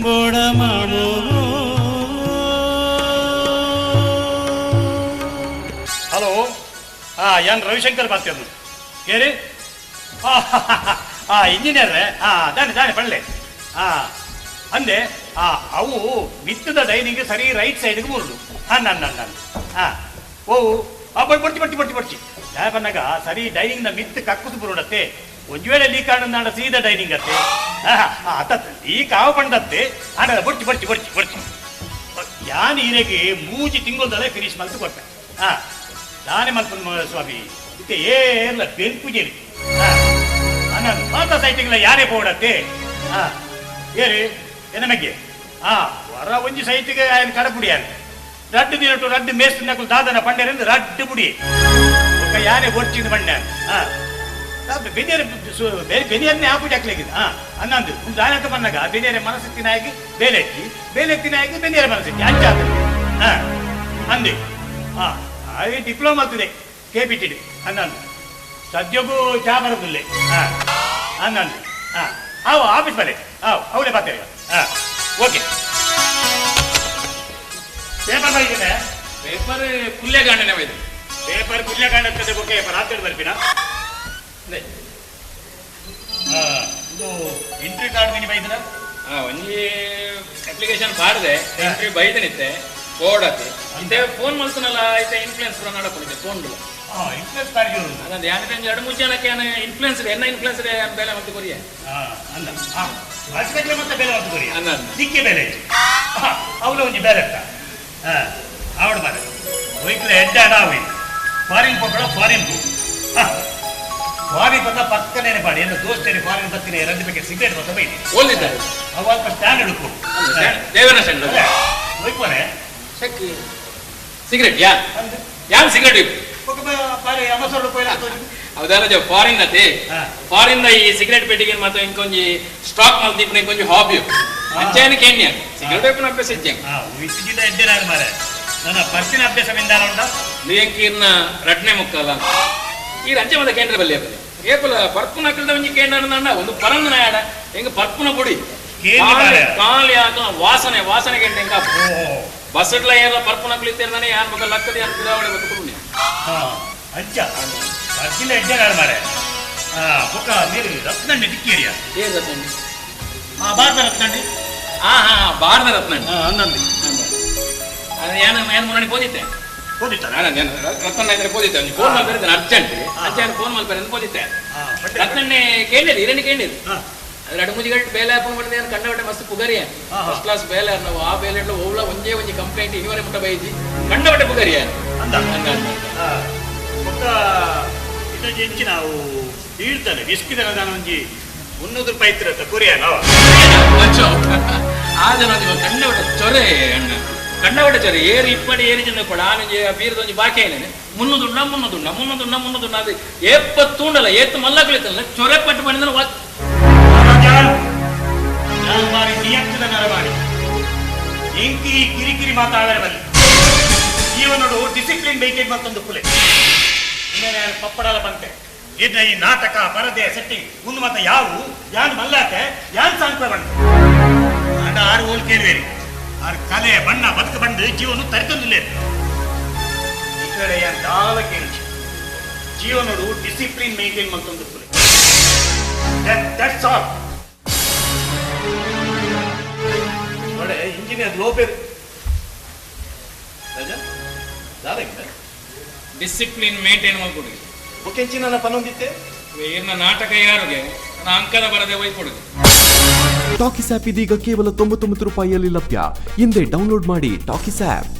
ಬೋಡ ಮಾಮೋ hello ಯಾನ್ ರವಿಶಂಕರ್ ಬಾತ್ಯದು ಕೇರಿ engineer ದಾನೆ ಪಳ್ಳೆ ಅಂದೆ ಅವು ವಿತ್ತದ ಡೈನಿಂಗ್ ಸರಿ ರೈಟ್ ಸೈಡ್ಗೆ ಮುರುಡು ಓ ಬಡ್ಚಿ ಯಾ ಬನ್ನಾಗ ಸರಿ ಡೈನಿಂಗ್ ನ ಮಿತ್ ಕಕ್ಕುದು ಬರುಡತ್ತೆ ಒಂದು ವೇಳೆ ಲೀಕ್ ಆಡ ಸೀದಾ ಡೈನಿಂಗ್ ಅತ್ತೆ ಲೀಕ್ ಆವ ಪಂಡತ್ತೆ ಆಡ ಬಡ್ಚಿ ಯಾನ್ ಈರೆಗೆ 3 ತಿಂಗಳದಲ್ಲೇ ಫಿನಿಶ್ ಮಲ್ತು ಕೊಟ್ಟೆ ನಾನೇ ಮಲ್ಕೊಂಡು ಸ್ವಾಮಿ ಇದಕ್ಕೆ ಏರ್ಲ ಬೆಂಕುಜೇರಿ ನಾನು ಮಾತಾ ಸೈಟಿಗೆಲ್ಲ ಯಾರೇ ಪೋಡತ್ತೆ ಏರಿ ಎನಮಗೆ ಹೊರ ಒಂಜಿ ಸೈಟಿಗೆ ఆయన ಕಡಪುಡಿಯಾನೆ ರಡ್ಡು ದಿನಟು ರಡ್ಡು ಮೇಸ್ತು ನಕಲು ದಾದನ ಪಂಡ್ಯರಿಂದ ರಡ್ಡು ಪುಡಿ ఒక ಯಾನೆ ಒರ್ಚಿಂದ ಪಂಡ್ಯಾನೆ ಬೆನಿಯರ್ನೇ ಆಪುಜಿ ಹಾಕ್ಲಿಕ್ಕಿದ್ದ ಅನ್ನಂದು ದಾನಕ ಬಂದಾಗ ಬೆನಿಯರೆ ಮನಸ್ಸೆತ್ತಿನ ಆಗಿ ಬೇಲೆತ್ತಿನ ಆಗಿ ಬೆನಿಯರ ಮನಸ್ಸೆತ್ತಿ ಅಂಚಾದ ಅಂದೆ ಡಿಪ್ಲೊಮಾ ಆಗ್ತದೆ KPTD ಅನ್ನಂದು ಸದ್ಯಗೂ ಚಾ ಬರೋದಿಲ್ಲ ಅನ್ನಂದು ಆಫೀಸ್ ಬರಲಿ ಅವಳೇ ಬರ್ತಾರೆ ಓಕೆ ಪೇಪರ್ ಬರೀತದೆ ಪೇಪರ್ ಪುಲ್ಯಗಾಂಡನೆ ಬೈದು ಪೇಪರ್ ಪುಲ್ಯಗಾಂಡ ಅಂತದೆ ಓಕೆ ಪೇಪರ್ ಆತೇಳಿ ಬರ್ತೀನ ಇದು ಎಂಟ್ರಿ ಕಾರ್ಡ್ ಮಿನಿ ಬೈದಿನ ಒಂಜಿ ಅಪ್ಲಿಕೇಶನ್ ಪಾಡ್ದೆ ಎಂಟ್ರಿ ಬೈದನಿತ್ತೆ ಓಡತ್ತೆ ಅಂತೆ ಫೋನ್ ಮಲ್ತನಲ್ಲ ಐತೆ ಇನ್ಫ್ಲುಯೆನ್ಸ್ ನಡಕೊಂಡಿದ್ದೆ ಫೋನ್ ಇನ್ಫ್ಲುಯೆನ್ಸ್ ಕಾರ್ಡ್ ಅದಂತ ಯಾನಿಗೆ ಎರಡು ಮೂರು ಜನಕ್ಕೆ ಇನ್ಫ್ಲುಯೆನ್ಸ್ ಎನ್ನ ಇನ್ಫ್ಲುಯೆನ್ಸ್ ಬೆಲೆ ಮತ್ತೆ ಕೊರಿಯ ಅಲ್ಲ ವರ್ಷಕ್ಕೆ ಮತ್ತೆ ಬೆಲೆ ಹೊತ್ತು ಕೊರಿಯ ಅನ್ನ ದಿಕ್ಕೆ ಬೆಲೆ ಅವಳ ಒಂಜಿ ಬೆಲೆ ಇತ್ತ ಆವಡ ಮಾರ ಒಯ್ಕಲ ಎಡ್ಡ ಅಡಾವಿ ಫಾರಿನ್ ಪೋಕಳ ಫಾರಿನ್ ಪೋ ಫಾರಿನ್ ಬಂದ ಪಕ್ಕನೇ ಪಾಡಿ ಎಲ್ಲ ದೋಸ್ತೇನೆ ಫಾರಿನ್ ಬತ್ತಿನ 2 ಪ್ಯಾಕೆಟ್ ಸಿಗರೇಟ್ ಬತ್ತ ಬೈದಿ ಓದಿದ್ದಾರೆ ಅವಾಗ ಸ್ಟ್ಯಾಂಡ್ ಹಿಡ್ಕೊ ದೇವರ ಸ್ಟ್ಯಾಂಡ್ ಒಯ್ಕೊನೆ ಸಿಗರೇಟ್ ಯಾನ್ ಸಿಗರೇಟ್ ಹೌದಲ್ಲ ಫಾರಿನ್ ಅತಿ ಫಾರಿನ್ ಈ ಸಿಗರೇಟ್ ಪೆಟ್ಟಿಗೆ ಮತ್ತೆ ಇಂಕೊಂಜಿ ಸ್ಟಾಕ್ ಮಲ್ತಿಪ್ಪ ಇಂಕೊಂಜಿ ಹಾಬಿ ಅಂಚೇನಕ್ಕೆ ಎಣ್ಣೆ ಸಿಗರೇಟ್ ಅಭ್ಯಾಸ ಇದ್ದೆ ವಿಸಿಜಿದ ಎಡ್ಡೆ ಮಾರೆ ನನ್ನ ಪರ್ಸಿನ ಅಭ್ಯಾಸವಿಂದ ಉಂಟ ಲಿಯಂಕೀರ್ನ ರಡ್ನೆ ಮುಕ್ಕಲ್ಲ ಈ ರಂಚೆ ಮತ್ತೆ ಕೇಂದ್ರ ಬಲ್ಲಿ ಏಪಲ ಪರ್ಪುನ ಹಾಕಿದ ಒಂಜಿ ಕೇಂದ್ರ ಒಂದು ಪರಂದನ ಆಡ ಹೆಂಗ ಪರ್ಪುನ ಪುಡಿ ಕಾಲಿ ಆಗ ವಾಸನೆ ಗೆಂಡೆ ಹೆಂಗ ಬಸ್ ಇಡ್ಲ ಏರ್ಲ ಪರ್ಪುನ ಹಾಕ್ಲಿತ್ತೇನೆ ಯಾರ ಮಗ ಲಕ್ಕದ ಯಾರು ಬಿಡಾವಣೆ ಗೊತ್ತು ಅಂಚ ಪರ್ಸಿನ ಎಡ್ಡೆ ಮಾರೆ ಬೊಕ್ಕ ನೀರು ರತ್ನಂಡಿ ದಿಕ್ಕೇರಿಯಾ ಏನ್ ರತ್ನಂಡಿ ಭಾರತ ರತ್ನಂಡಿ ಭಾರತ ರತ್ನಂಡಿ ಹನ್ನೊಂದು ಏನು ಮುನ್ನಡಿ ಓದಿತ್ತೆ ರತ್ನ ಇದ್ರೆ ಓದಿತ್ತೆ ಫೋನ್ ಮಾಡಿ ಬರೀತಾನೆ ಅರ್ಜೆಂಟ್ ಅಂಚೆ ಫೋನ್ ಮಾಡಿ ಬರೀ ಓದಿತ್ತೆ ರತ್ನಣ್ಣೆ ಕೇಳಿರಿ ಇರಣ್ಣೆ ಕೇಳಿರಿ ಎರಡು ಮುಜಿಗಟ್ಟು ಬೇಲೆ ಹಾಕೊಂಡು ಮಾಡಿದೆ ಕಂಡಬಟ್ಟೆ ಮಸ್ತ್ ಪುಗರಿಯ ಫಸ್ಟ್ ಕ್ಲಾಸ್ ಬೇಲೆ ನಾವು ಆ ಬೇಲೆ ಓವಳ ಒಂಜಿ ಕಂಪ್ಲೇಂಟ್ ಇವರೇ ಮುಟ್ಟ ಬೈದಿ ಕಂಡಬಟ್ಟೆ ಪುಗರಿಯ ಹೆಂಚಿ ನಾವು ಬೀಳ್ತಾನೆ ಬಿಸ್ಕಿದ ನಾನು ಒಂಜಿ 300 ರೂಪಾಯಿ ಇತ್ತಿರತ್ತ ಕೊರಿಯ ಆದ್ರೆ ಕಂಡಬಟ್ಟೆ ಚೊರೆ ಅಣ್ಣ ಕಂಡಬಟ್ಟೆ ಚೊರೆ ಏರು ಇಪ್ಪಡಿ ಏರಿ ಜನ ಕೊಡ ಆನಂಜಿ ಬೀರದೊಂಜಿ ಬಾಕಿ ಏನೇನೆ ಮುನ್ನದುಂಡ ಅದು 70 ಉಂಡಲ್ಲ ಏತ್ತು ಮಲ್ಲ ಕುಳಿತಲ್ಲ ಚೊರೆ ಪಟ್ಟು ಮಾಡಿದ್ರೆ ಬಾರಿ ನಿಯಂತ್ರಿತ ನರಮಾಡಿ ಎಂಕಿ ಕಿರಿಕಿರಿ ಮಾತಾಡರೆ ಬಲ್ಲಿ ಜೀವನೋಡು ಡಿಸಿಪ್ಲಿನ್ ಮೇಂಟೈನ್ ಮತ್ತೊಂದು ಕುಲೆ ಇನ್ನೇನೆ ಪಪ್ಪಡಲ ಬಂತೆ ಇದ್ನ ಈ ನಾಟಕ ಪರದೆ ಸೆಟ್ಟಿಂಗ್ ಮುಂದೆ ಮತ್ತೆ ಯಾನ್ ಮಲ್ಲಾತೆ ಯಾನ್ ಸಾಂಕ್ರ ಬಂತು ಅಂಡ 6 ಹೋಲ್ ಕೇಳುವೇರಿ 6 ಕಲೆ ಬಣ್ಣ ಬದುಕು ಬಂದು ಜೀವನ ತರಿತೊಂದಿಲ್ಲ ಈ ಕಡೆ ದಾಲ ಕೇಳಿ ಜೀವನೋಡು ಡಿಸಿಪ್ಲಿನ್ ಮೇಂಟೈನ್ ಮತ್ತೊಂದು ಕುಲೆ ದಟ್ಸ್ ಆಲ್ ನೋಡೆ ಇಂಜಿನಿಯರ್ ಲೋಪೇರು ಡಿಸಿಪ್ಲಿನ್ ಮೇಂಟೈನ್ ಮಾಡ್ಕೊಡಿ ಮುಖ್ಯಂಚಿ ನನ್ನ ಪನ್ನೊಂದಿತ್ತೆ ಏನ ನಾಟಕ ಯಾರಿಗೆ ಅಂಕದ ಬರದೆ ಒಯ್ಕೊಡುದು ಟಾಕಿಸ್ ಆಪ್ ಇದೀಗ ಕೇವಲ 99 ರೂಪಾಯಿಯಲ್ಲಿ ಲಭ್ಯ. ಹಿಂದೆ ಡೌನ್ಲೋಡ್ ಮಾಡಿ ಟಾಕಿಸ್ ಆಪ್.